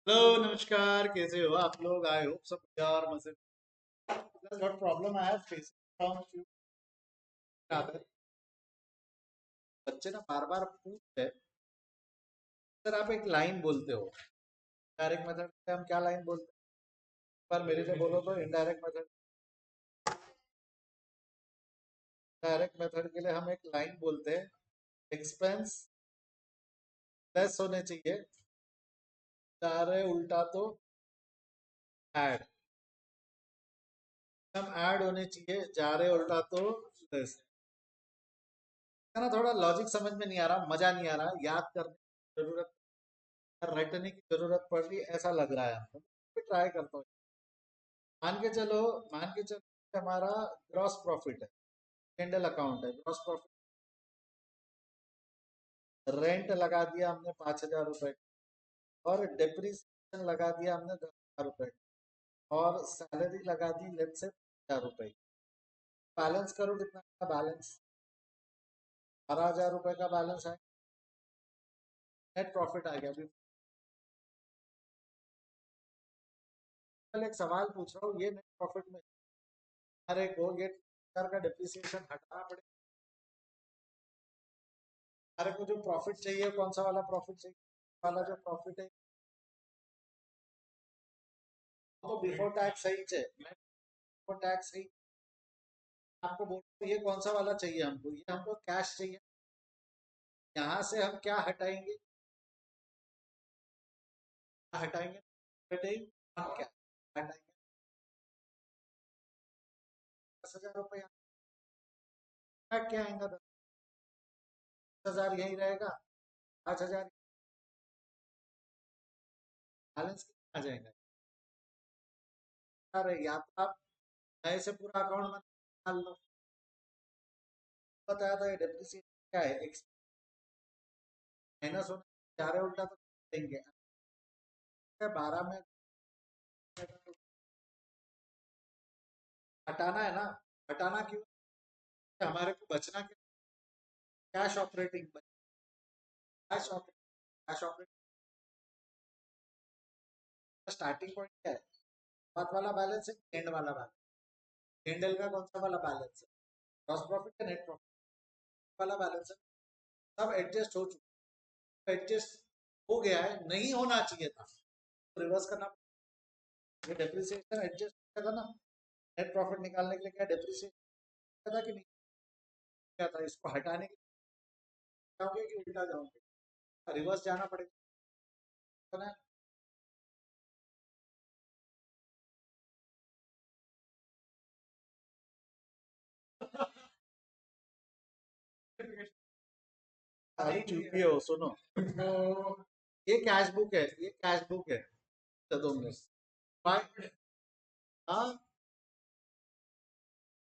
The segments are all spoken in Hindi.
हेलो नमस्कार, कैसे हो आप लोग? आई होप सब बढ़िया और मजे में। What problem I have facing from few other बच्चे ना बार बार पूछ रहे, सर आप एक लाइन बोलते हो डायरेक्ट मेथड से, हम क्या लाइन बोलते हैं? पर मेरे से बोलो तो इनडायरेक्ट मेथड। डायरेक्ट मेथड के लिए हम एक लाइन बोलते हैं, एक्सपेंस लेस होने चाहिए, जा रहे उल्टा तो ऐड, हम ऐड होने चाहिए, जा रहे उल्टा तो लेस। ना थोड़ा लॉजिक समझ में नहीं आ रहा, मजा नहीं आ रहा, याद करने की जरूरत, रटने की जरूरत पड़ रही, ऐसा लग रहा है हमको। ट्राई करता हूँ। मान के चलो, मान के चलो कि हमारा ग्रॉस प्रॉफिट है, कैंडल अकाउंट है, ग्रॉस प्रॉफिट, रेंट लगा दिया हमने 5,000 रुपए और डिप्रिसिएशन लगा दिया हमने 10,000 रुपए और सैलरी लगा दी लेट से 10,000 रुपए। बैलेंस करो कितना का बैलेंस, 12,000 रुपए का बैलेंस है। नेट प्रॉफिट आ गया। अभी कल एक सवाल पूछ रहा हूँ, ये नेट प्रॉफिट में हमारे को ये 10,000 का डिप्रिसिएशन हटाना पड़ेगा? हमारे को जो प्रॉफिट चाहिए, कौन सा वाला प्रॉफिट चाहिए? वाला जो प्रॉफिट है तो बिफोर टैक्स सही है, बिफोर टैक्स सही। आपको बोलो ये कौन सा वाला चाहिए हमको, ये हमको कैश चाहिए। यहाँ से हम क्या हटाएंगे, क्या हटाएंगे, हटाएंगे, हम क्या हटाएंगे? 10,000 रुपये क्या आएगा? 10,000 यही रहेगा, 5,000 बैलेंस कितना आ जाएगा? अरे या तो आप नए से पूरा अकाउंट में डाल लो। बताया था डेप्रिसिएशन क्या है, माइनस होने जा रहे उल्टा तो देंगे। 12 में हटाना है ना, हटाना क्यों? हमारे को बचना क्या? Cash operating, cash operating, cash operating starting point क्या है? बात वाला बैलेंस है, एंड वाला बैलेंस। कैंडल का कौन सा वाला बैलेंस है? ग्रॉस प्रॉफिट या नेट प्रॉफिट वाला बैलेंस है। सब एडजस्ट हो चुका है, एडजस्ट हो गया है, नहीं होना चाहिए था तो रिवर्स करना। ये डेप्रिसिएशन एडजस्ट किया था ना, नेट प्रॉफिट निकालने के लिए क्या डेप्रिसिएशन था कि नहीं किया था? इसको हटाने के लिए जाओगे कि उल्टा जाओगे? रिवर्स जाना पड़ेगा ना। अरे चुकी हो, सुनो तो, ये कैश बुक है, ये कैश बुक है। तो तुमने हाँ,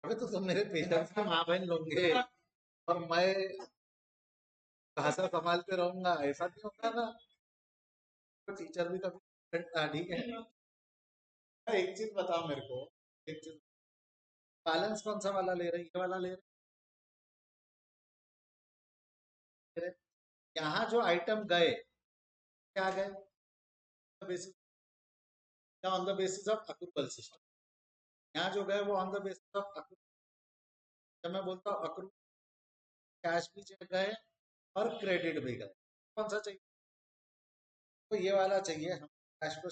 अबे तो तुम मेरे पेरेंट्स के माँ बहन लोगे और मैं भाषा संभालते रहूंगा, ऐसा नहीं होगा ना। तो टीचर भी कभी ठीक है। एक चीज बताओ मेरे को, एक चीज, बैलेंस कौन सा वाला ले रहे, ये वाला ले रहे? यहाँ जो आइटम गए, क्या गए? Basis, on the basis of accrual system. यहाँ जो गए वो on the basis of accrual. जब मैं बोलता हूँ अक्रूवल, कैश भी चेक गए और क्रेडिट भी गए, कौन सा चाहिए? तो ये वाला चाहिए हम, कैश फ्लो।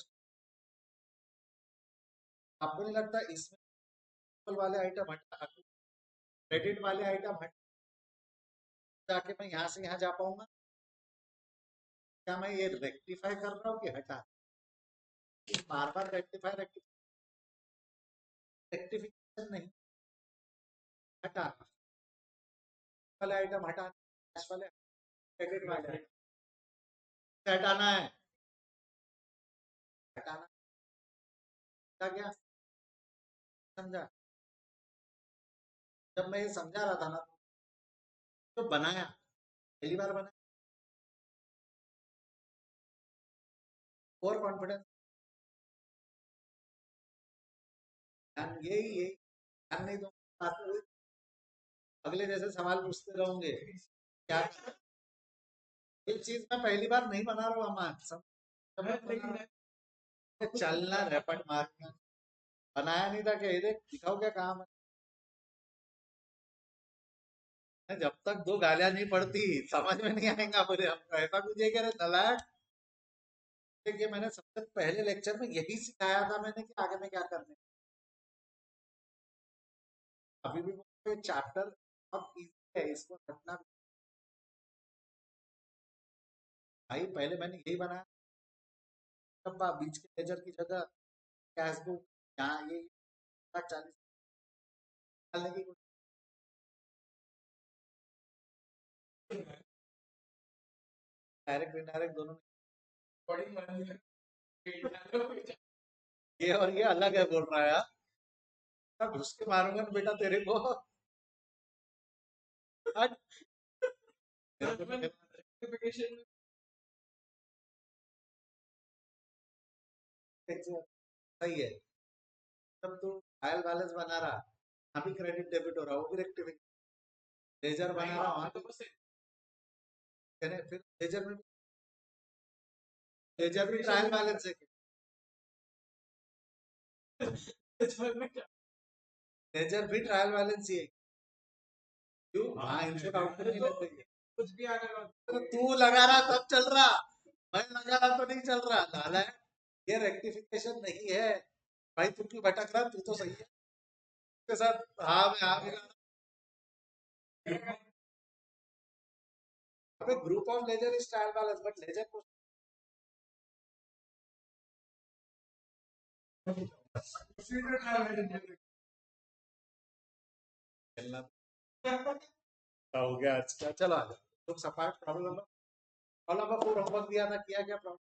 आपको नहीं लगता इसमें अक्रूवल वाले आइटम हटा, क्रेडिट वाले आइटम हटा, जाके मैं यहाँ से यहाँ जा पाऊंगा? क्या मैं ये रेक्टिफाई कर रहा हूँ कि हटा? बार बार रेक्टिफाई रेक्टिफिकेशन नहीं, हटाना वाले आइटम हटाना, कैश वाले, क्रेडिट वाले हटाना है, हटाना। क्या क्या समझा? जब मैं ये समझा रहा था ना, तो बनाया, पहली बार बनाया, ओवर कॉन्फिडेंस। ध्यान यही यही ध्यान नहीं दूंगा, अगले जैसे सवाल पूछते रहोगे क्या? ये चीज मैं पहली बार नहीं बना रहा हूँ, अमान सब समझ। चलना रैपट मारना बनाया नहीं था क्या? ये देख दिखाओ क्या काम है। जब तक दो गालियां नहीं पड़ती समझ में नहीं आएगा बोले हमको, ऐसा कुछ ये कह रहे नलायक। देखिए मैंने सबसे पहले लेक्चर में यही सिखाया था मैंने कि आगे में क्या करना है। अभी भी ये चैप्टर बहुत इजी है, इसको रटना। भाई पहले मैंने यही बनाया, डब्बा बीच के लेजर की जगह कैश बुक, यहाँ ये 40 डालने की डायरेक्ट इनडायरेक्ट दोनों में। ये और ये अलग है बोल रहा है यार। मैं घुस के मारूंगा ना बेटा तेरे को। हट। सही है। तब तू ट्रायल बैलेंस बना रहा, अभी क्रेडिट डेबिट हो रहा, वो भी रेक्टिफिकेशन। लेजर बना रहा वहां पे फिर लेजर भी ट्रायल बैलेंस है। लेजर भी ट्रायल बैलेंस ही है। क्यों? हाँ इनपुट आउटपुट नहीं लेते कुछ भी आने लगा। तू लगा रहा तब चल रहा, मैं लगा रहा तो नहीं चल रहा। नाला है, ये रेक्टिफिकेशन नहीं है। भाई तू क्यों भटक रहा? तू तो सही है के साथ। हाँ मैं हाँ मिला। अबे group of ledger is trial balance but ledger को खेलना हो गया। अच्छा चलो आ जाओ लोग सपाट। प्रॉब्लम प्रॉब्लम नंबर 4 होमवर्क दिया था, किया क्या? प्रॉब्लम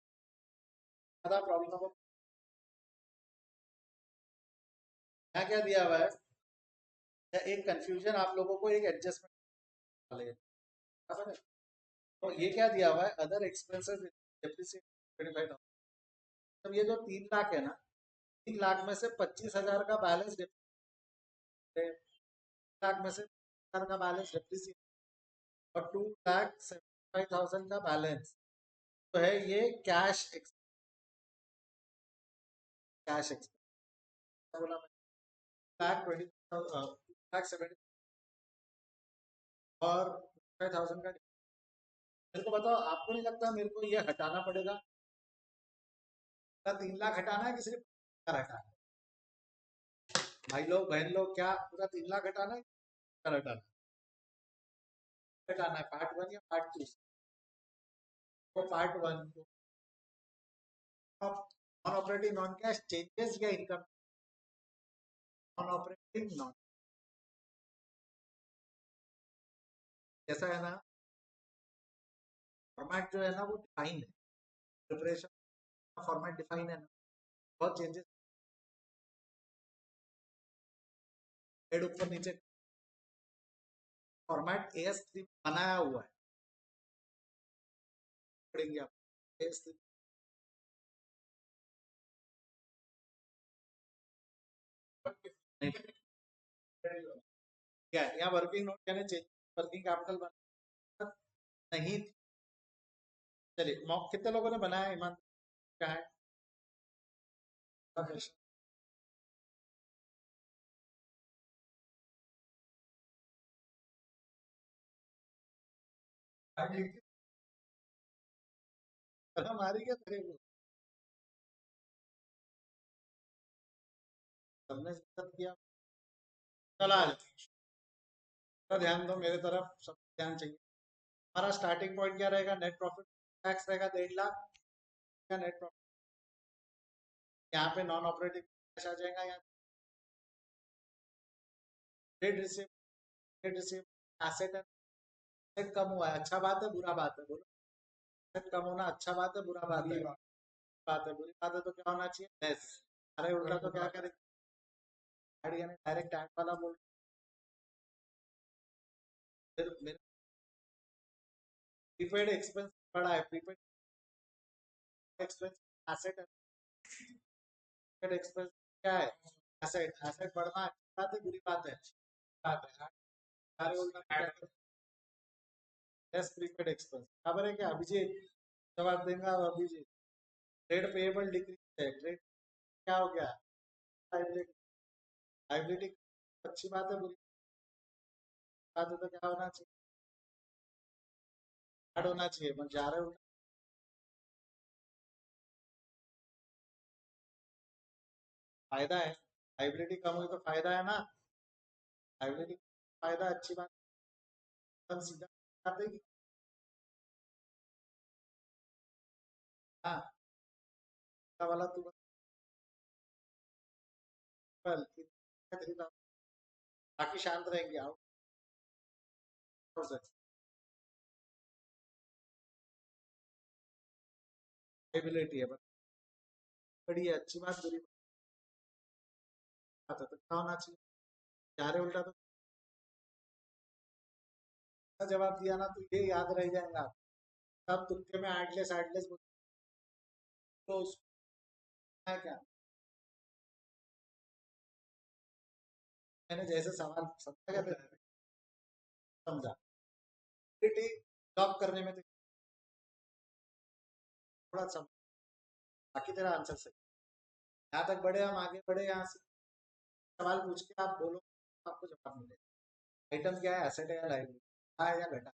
था प्रॉब्लम नंबर क्या क्या दिया हुआ है? एक कंफ्यूजन आप लोगों को, एक एडजस्टमेंट वाले। तो ये क्या दिया हुआ है? Other expenses depreciate 25,000। तब ये जो 3 लाख है ना, 3 लाख में से 25,000 का बैलेंस 3 लाख में से 25,000 का बैलेंस डेप्रिसिएट और 2,75,000 का बैलेंस तो है ये कैश कैश एक्सपेंस। बोला मैं 2,70,000 और 25,000 का। मेरे को बताओ, आपको नहीं लगता मेरे को ये हटाना पड़ेगा? 3 लाख हटाना है कि सिर्फ हटाना है? भाई लोग बहन लोग, क्या पूरा 3 लाख हटाना है? हटाना हटाना है पार्ट 1 या पार्ट 2? तो part 1 non operating non cash changes या इनकम नॉन ऑपरेटिंग नॉन, जैसा है ना फॉर्मेट जो है ना वो डिफाइन है। प्रिपरेशन का फॉर्मेट डिफाइन है ना, बहुत चेंजेस हेड ऊपर नीचे फॉर्मेट AS3 बनाया हुआ है। पढ़ेंगे आप AS3 नहीं क्या है यहाँ वर्किंग नोट यानी चेंज वर्किंग कैपिटल बना नहीं। चलिए मॉक कितने लोगों ने बनाया? ईमान क्या है? हमारी क्या तेरे को सबने सब किया। चला ध्यान दो मेरे तरफ, सब ध्यान चाहिए। हमारा स्टार्टिंग पॉइंट क्या रहेगा? नेट प्रॉफिट टैक्स रहेगा 1.5 लाख का नेट प्रॉफिट। यहाँ पे नॉन ऑपरेटिंग कैश आ जाएगा। यहाँ trade receive, trade receive asset है, एसेट कम हुआ है, अच्छा बात है बुरा बात है? बोलो। एसेट कम होना अच्छा बात है बुरा बात है? बात है। बुरी बात है तो क्या होना चाहिए? लेस। अरे उल्टा तो क्या करें? डायरेक्ट ऐड वाला बोल। फिर मेरे प्रीपेड एक्सपेंस बड़ा है। प्रीपेड एक्सपेंस एसेट है, प्रीपेड एक्सपेंस क्या है? एसेट। एसेट बढ़ना अच्छी बात है बुरी बात है? बात है। सारे उल्टा लेस प्रीपेड एक्सपेंस बराबर है क्या? अभिजीत जवाब देगा। अभिजीत ट्रेड पेएबल डिक्रीज है, ट्रेड क्या हो गया? लाइबिलिटी। लाइबिलिटी अच्छी बात है, बुरी बात है तो क्या होना चाहिए? ऐड होना चाहिए, बन जा रहे हो, फायदा है। लाइबिलिटी कम हुई तो फायदा है ना। लाइबिलिटी फायदा अच्छी बात है, हम सीधा बात है कि हाँ, वाला तू बता, बाकी शांत रहेंगे। आउट लाइबिलिटी है, बड़ी है, अच्छी बात बुरी बात है तो क्या होना चाहिए? जा रहे उल्टा तो जवाब दिया ना तो ये याद रह जाएगा। तब तुक्के में एडलेस एडलेस तो उसको है क्या? मैंने जैसे सवाल समझा क्या समझा, जॉब करने में तो थोड़ा समझ, बाकी तेरा आंसर सही। यहाँ तक बढ़े, हम आगे बढ़े यहाँ से। सवाल पूछ के आप बोलो, आपको जवाब मिलेगा। आइटम क्या है? एसेट है या लाइबिलिटी? बढ़ा है या घटा?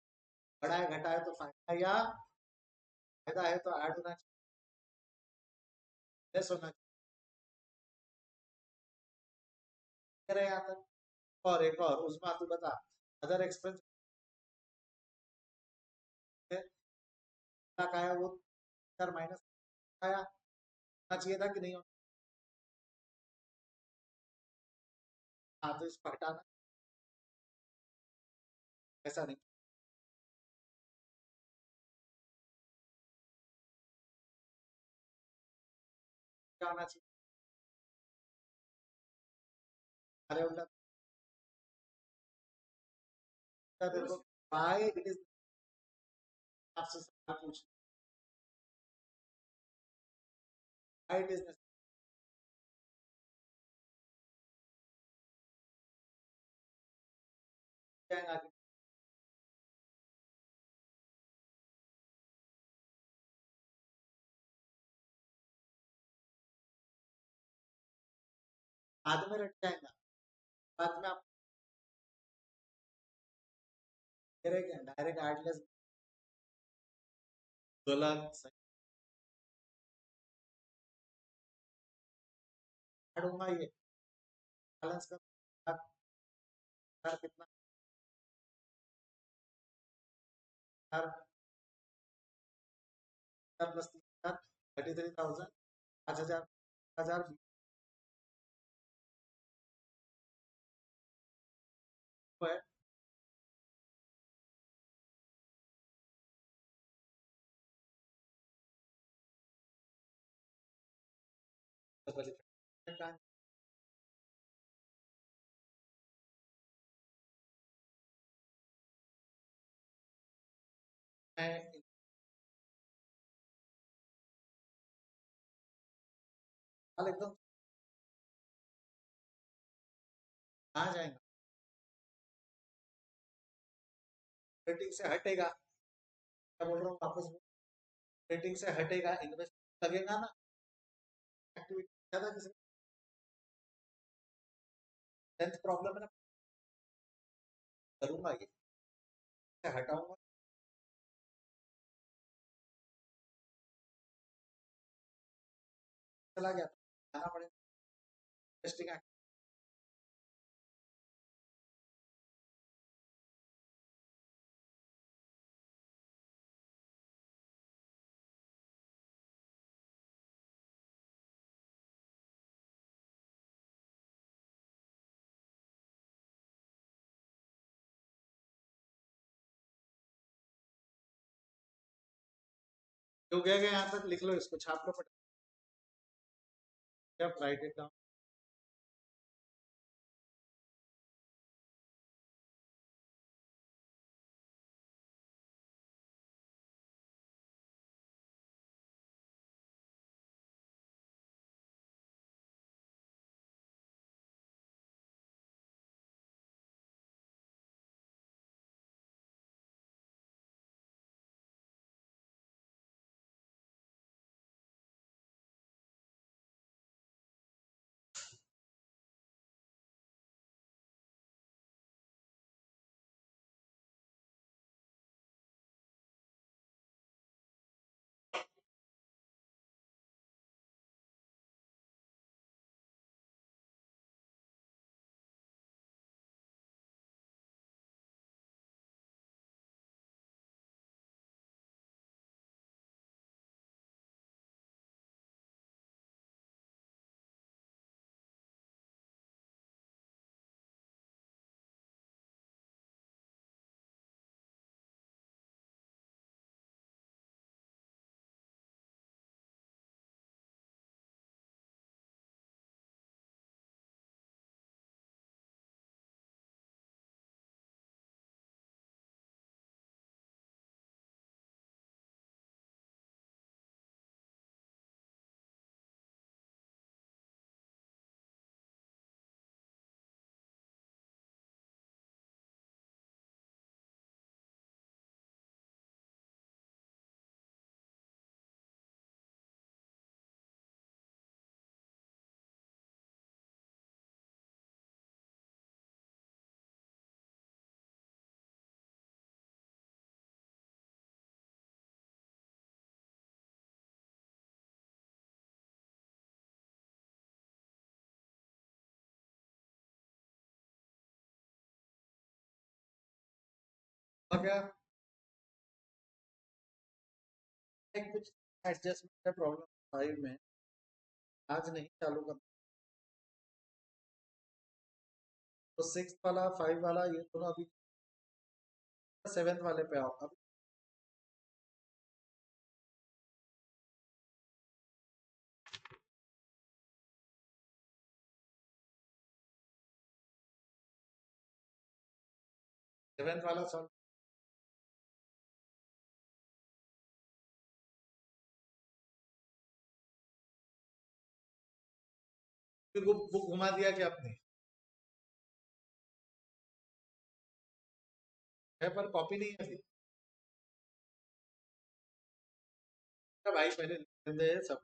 बढ़ा है घटा है तो फायदा, या फायदा है तो ऐड होना चाहिए, लेस होना चाहिए यहाँ तक। और एक और उसमें तू बता, अदर एक्सपेंस का है वो माइनस आया, होना चाहिए था कि नहीं होना? हाँ तो इसको हटाना, ऐसा नहीं। क्या होना चाहिए? अरे उल्टा देखो, वाई इट इज, आपसे सवाल पूछ, वाई इट इज आगे। बाद में रट जाएगा, बाद में आप डायरेक्ट एडलेस 2 लाख सही दूंगा ये, बैलेंस कर कितना, 33,000, 5,000, 1,000 है। मैं एकदम कहाँ जाएगा? रेटिंग से हटेगा, क्या बोल रहा हूँ वापस, रेटिंग से हटेगा, इन्वेस्ट लगेगा ना, एक्टिविटी ज्यादा किसी, टेंथ प्रॉब्लम है ना, करूंगा ये, हटाऊंगा, चला गया, आना पड़ेगा, इंटरेस्टिंग। जो गया गया यहाँ तक लिख लो, इसको छाप लो, फटाफट राइट इट डाउन। क्या कुछ एडजस्टमेंट प्रॉब्लम 5 में आज नहीं चालू कर, तो 6 वाला 5 वाला ये दोनों अभी 7 वाले पे आओ अभी। 7 वाला सॉल्व, बुक घुमा दिया क्या आपने? है पर कॉपी नहीं है अभी। भाई पहले लिख दे सब।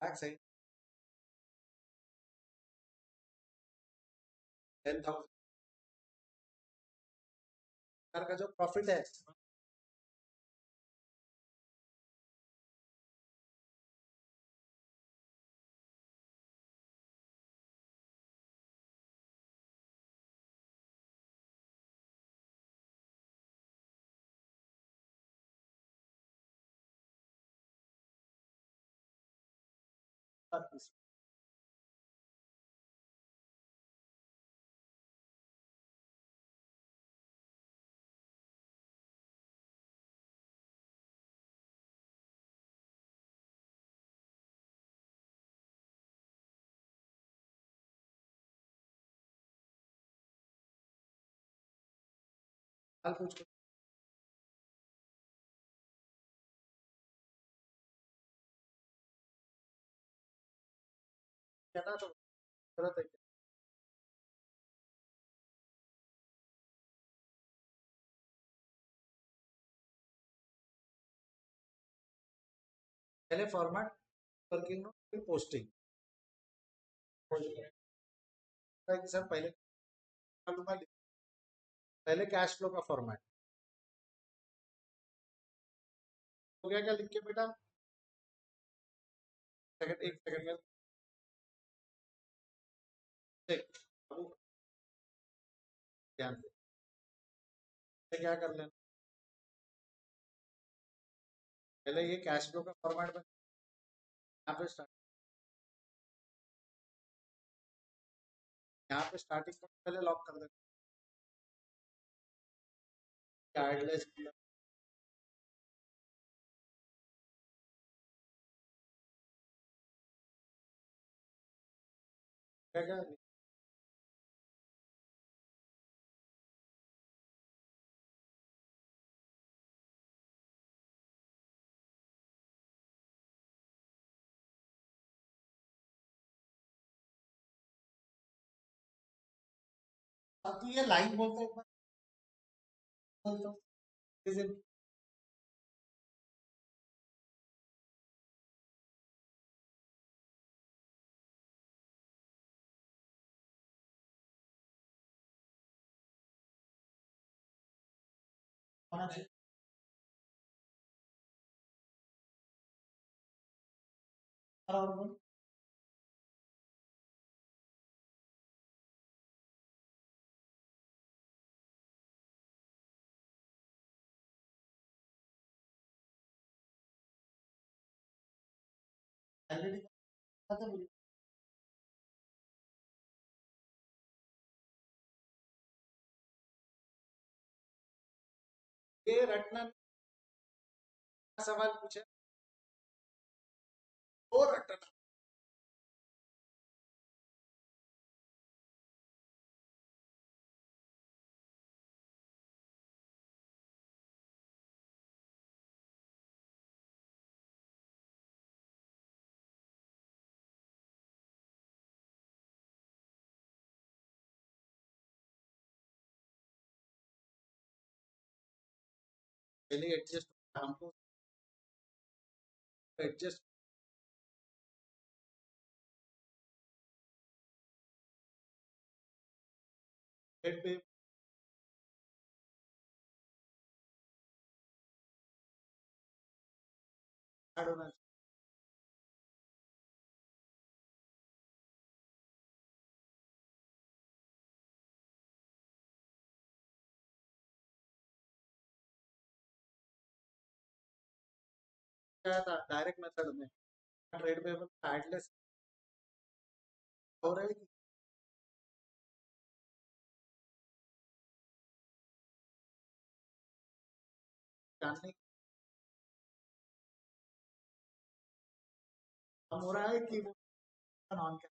10 सही, 10,000 का जो प्रॉफिट है हाल पूछ ना, तो जरूरत है क्या? पहले फॉर्मेट वर्किंग नो फिर पोस्टिंग। सर पहले मालूम है, पहले कैश फ्लो का फॉर्मेट हो गया क्या लिख के बेटा? सेकंड, एक सेकंड में देख, अब ध्यान से क्या कर लेना, पहले ये कैश फ्लो का फॉर्मेट बन, यहाँ पे स्टार्ट, यहाँ पे स्टार्टिंग पॉइंट पहले लॉक कर देना, एडलेस क्या। अब तू ये लाइन बोलते एक बार बोलता हूँ, होना चाहिए। और बोल, ऑलरेडी खत्म हो गई। ये रटना का सवाल पूछे तो रटना। पहले एडजस्ट हमको adjust trade payable ऐड होना चाहिए था डायरेक्ट मेथड में ट्रेड पेबल एडलेस हो रहा है कि जानने कम हो रहा है कि वो नॉन कैश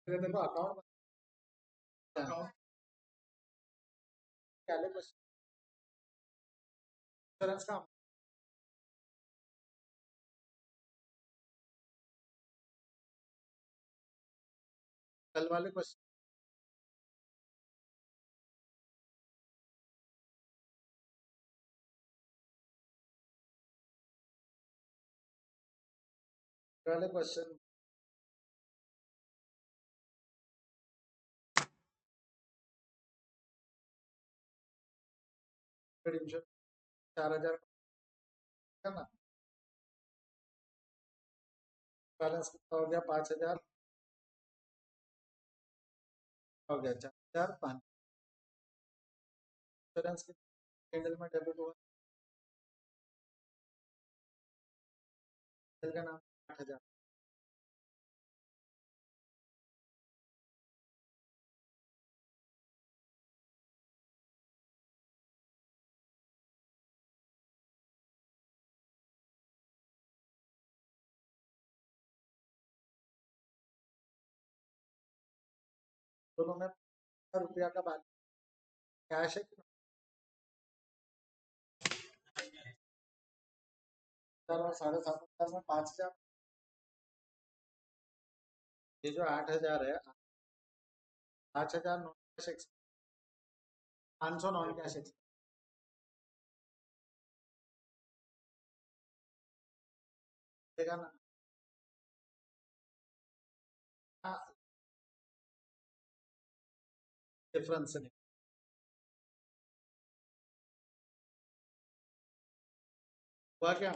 देखो अकाउंट अकाउंट कैलिब्रेशन इंश्योरेंस का कल वाले क्वेश्चन वाले क्वेश्चन इंश्योरेंस 4000 का ना बैलेंस कितना हो गया 5000 हो गया 4000 5 इंश्योरेंस की कैंडल में डेबिट हुआ कैंडल का नाम 8000 दोनों में रुपया का बैलेंस कैश है कि 7,500 में 5000 ये जो 8000 है 5000 नॉन कैश 500 नॉन कैश देगा ना डिफरेंस नहीं हुआ क्या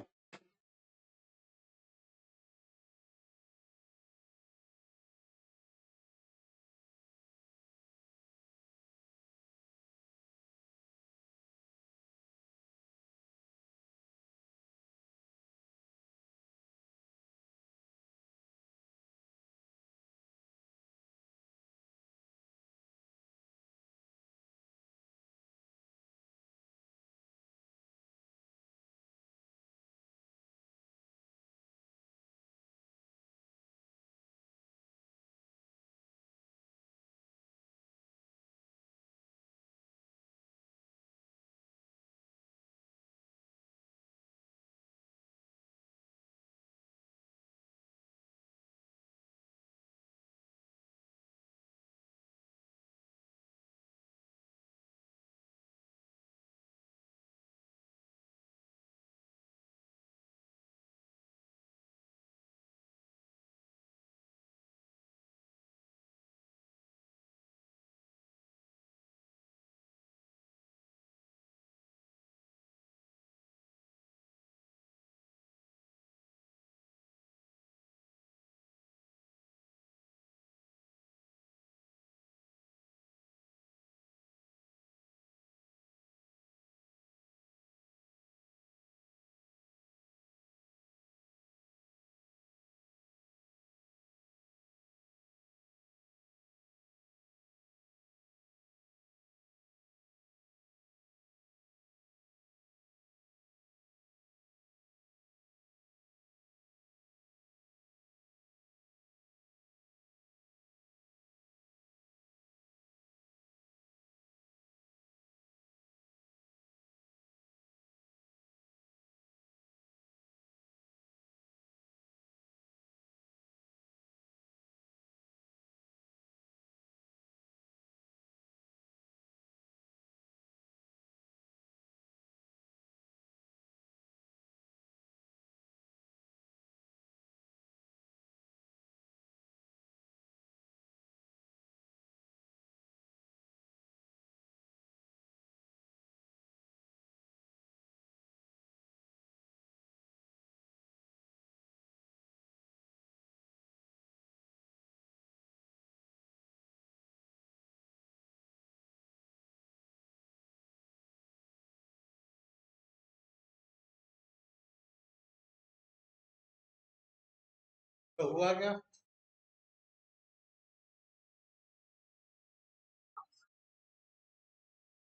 तो हुआ क्या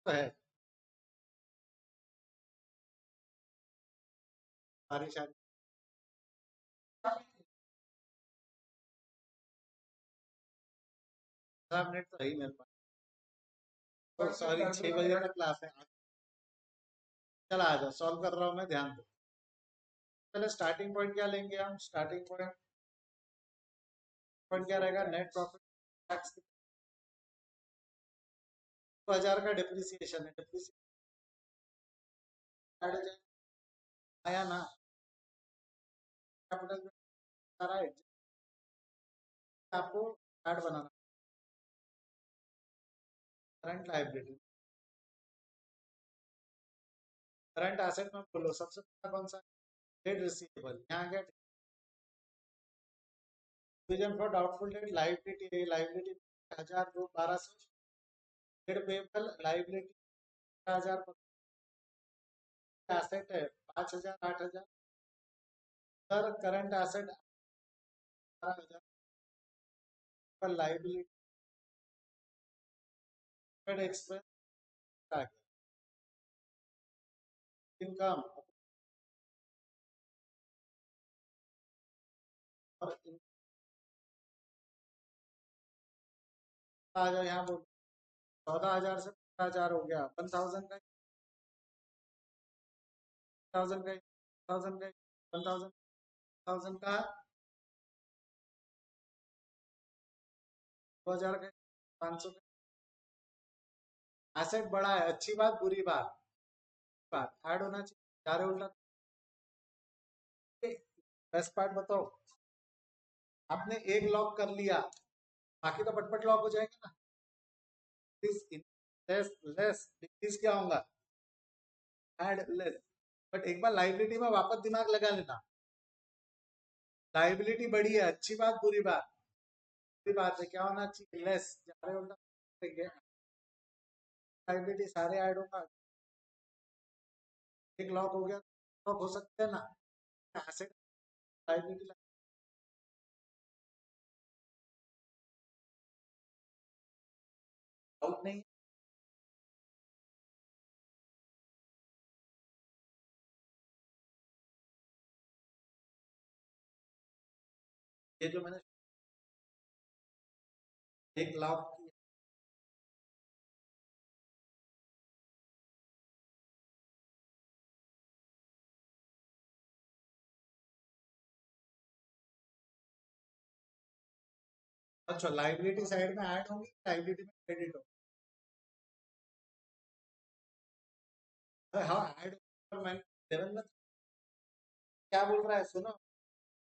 तो है बारिश आ मिनट तो है ही मेरे पास। सॉरी 6 बजे तक क्लास है। चला आ जाओ, सॉल्व कर रहा हूँ मैं, ध्यान दो। पहले स्टार्टिंग पॉइंट क्या लेंगे हम? स्टार्टिंग पॉइंट क्या रहेगा? नेट प्रॉफिट टैक्स 2000 का डिप्रिसिएशन है, डिप्रिसिएशन आया ना कैपिटल में सारा है। आपको कार्ड बनाना, करंट लाइबिलिटी, करंट एसेट में बोलो सबसे पहला कौन सा? Trade receivable. यहाँ गया provision for doubtful date, liability, liability 1200, trade payable liability 1000, asset है 5000 8000, सर करंट एसेट 12000 पर लाइबिलिटी एक्सपेंस इनकम और आ जाओ यहाँ बोल 14,000 से 15,000 हो गया, 1000 का, 1000 का, 1000 का, 1000, 1000 का, 2000 का, 500 का। एसेट बड़ा है, अच्छी बात बुरी बात, बात ऐड होना चाहिए, जा रहे उल्टा। बेस्ट पार्ट बताओ, आपने एक लॉक कर लिया, बाकी तो पटपट लॉक हो जाएगा ना। लेस लेस डिक्रीज क्या होगा? Add less. बट एक बार लाइबिलिटी में वापस दिमाग लगा लेना, लाइबिलिटी बड़ी है, अच्छी बात बुरी बात, बुरी बात है क्या होना चाहिए? लेस, जा रहे उल्टा, लाइबिलिटी सारे ऐड होगा, एक लॉक हो गया, लॉक हो सकते हैं ना, एसेट लाइबिलिटी आउट नहीं। ये जो मैंने एक लॉक किया, अच्छा लाइबिलिटी साइड में ऐड होगी, लाइबिलिटी में क्रेडिट होगा, हाँ ऐड। मैंने लेवल में क्या बोल रहा है सुनो,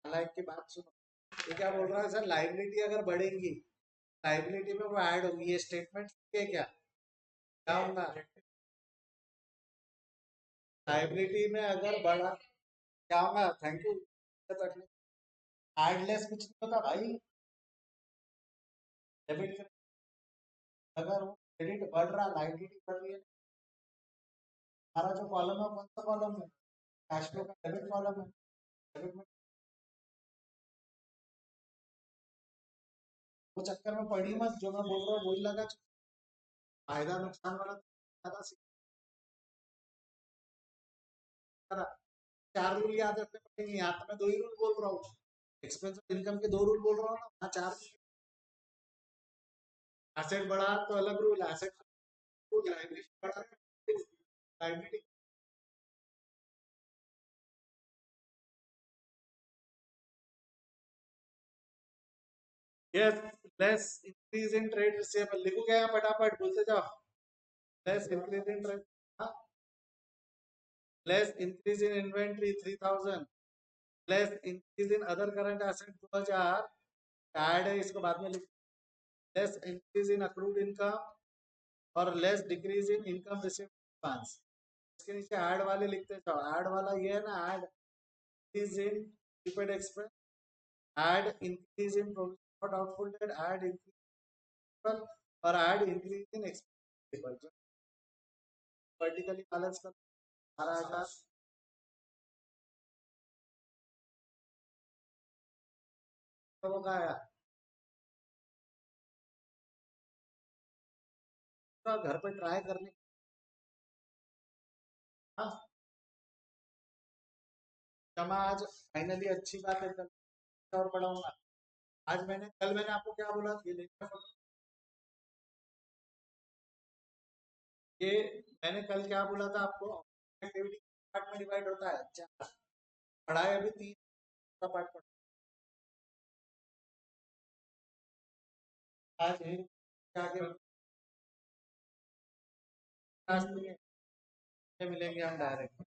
लाइक की बात सुनो, ये क्या बोल रहा है सर, लाइबिलिटी अगर बढ़ेंगी, लाइबिलिटी में वो ऐड होगी, ये स्टेटमेंट के क्या होगा? लाइबिलिटी में अगर बढ़ा क्या होगा? Thank you. एडलेस कुछ नहीं होता भाई, डेबिट, अगर वो क्रेडिट बढ़ रहा, लाइबिलिटी बढ़ रही है, हमारा जो कॉलम है कौन सा कॉलम है? कैश फ्लो का डेबिट कॉलम है, डेबिट में वो चक्कर में पड़ी मत, जो मैं बोल रहा हूँ वही लगा, फायदा नुकसान वाला ज्यादा सीखा। चार रूल याद रखने पड़ेंगे, यहाँ तो मैं दो ही रूल बोल रहा हूँ, एक्सपेंस और इनकम के दो रूल बोल रहा हूँ ना, वहाँ चार। एसेट बढ़ा तो अलग रूल, एसेट लाइबिलिटी बढ़ा, liability yes, less increase in trade receivable, लिखो क्या है फटाफट बोलते जाओ, less increase in trade, less increase in inventory 3000, less increase in other current asset 2000, add है इसको बाद में लिख, less increase in accrued income और less decrease in income received advance. इसके नीचे ऐड वाले लिखते जाओ, ऐड वाला ये है ना, add increase in prepaid expense, add increase in provision for doubtful debt, add increase और add increase in expense, vertically balance कर 12,000, तो वो आया पूरा घर पे ट्राई करने। हाँ, जमा आज फाइनली अच्छी बात है, कल और पढ़ाऊंगा। आज मैंने, कल मैंने आपको क्या बोला, ये देखा ये मैंने कल क्या बोला था आपको, एक्टिविटी पार्ट में डिवाइड होता है चार, पढ़ाई अभी तीन का पार्ट पढ़ा आज है, आगे क्लास में मिलेंगे हम डायरेक्ट।